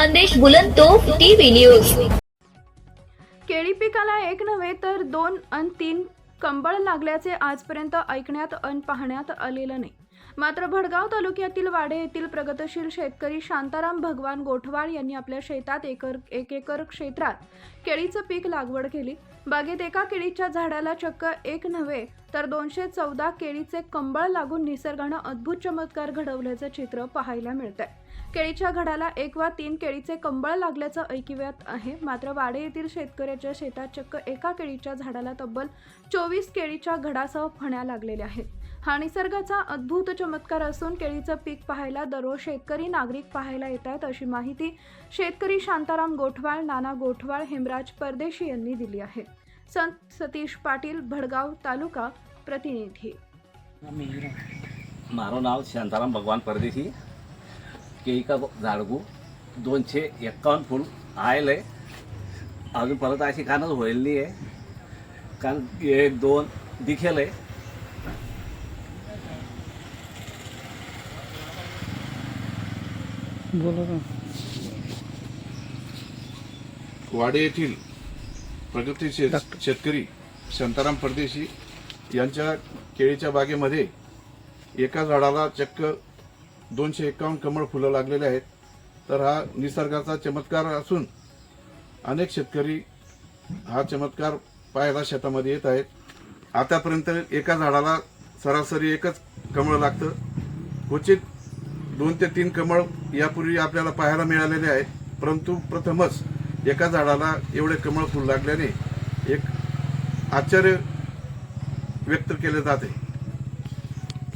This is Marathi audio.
संदेश बुलंदतोफ टीव्ही न्यूज। केळी पिकाला एक नव्हे तर 2 अन 3 कंबळ लागल्याचे आजपर्यंत ऐकण्यात अन पाहण्यात आलेलं नाही। मात्र भडगाव तालुक्यातील वाडे येथील प्रगतशील शेतकरी शांताराम भगवान गोठवाळ यांनी आपल्या शेतात एक एकर क्षेत्रात केळीचं पीक लागवड केली। बागेत एका केळीच्या झाडाला चक्क एक नव्हे तर 214 केळीचे कंबळ लागून निसर्गानं अद्भुत चमत्कार घडवल्याचं चित्र पाहायला मिळतंय। केळीच्या घडाला 1 वा 3 केळीचे कंबळ लागल्याचं ऐकिवात आहे। मात्र वाडे येथील शेतकऱ्याच्या शेतात चक्क एका केळीच्या झाडाला तब्बल 24 केळीच्या घडासह फण्या लागलेल्या आहेत। हा निसर्गाचा अद्भुत चमत्कार असून केळीचं पीक पाहायला दररोज शेतकरी नागरिक पाहायला येत आहेत, अशी माहिती शेतकरी शांताराम गोठवाळ, नाना गोठवाळ, हेमराज परदेशी यांनी दिली आहे। संत सतीश पाटील, भडगाव तालुका प्रतिनिधी। मारो नाव शांताराम भगवान परदेशी। केळी का झाडगू 251 फूल आयल अजून परत अशी खाणच होईल नाही आहे, कारण 1-2 दिखेल आहे। वाडे येथील प्रगतीशील शेतकरी शांताराम परदेशी यांच्या केळीच्या बागेमध्ये एका झाडाला चक्क 251 कमळ फुलं लागलेले आहेत। तर हा निसर्गाचा चमत्कार असून अनेक शेतकरी हा चमत्कार पाहायला शेतामध्ये येत आहेत। आतापर्यंत एका झाडाला सरासरी एकच कमळ लागतं, क्वचित 2 ते 3 कमळ यापूर्वी आपल्याला पाहायला मिळालेले आहेत, परंतु प्रथमच एका झाडाला एवढे कमळ फुल लागल्याने एक आश्चर्य व्यक्त केले जाते।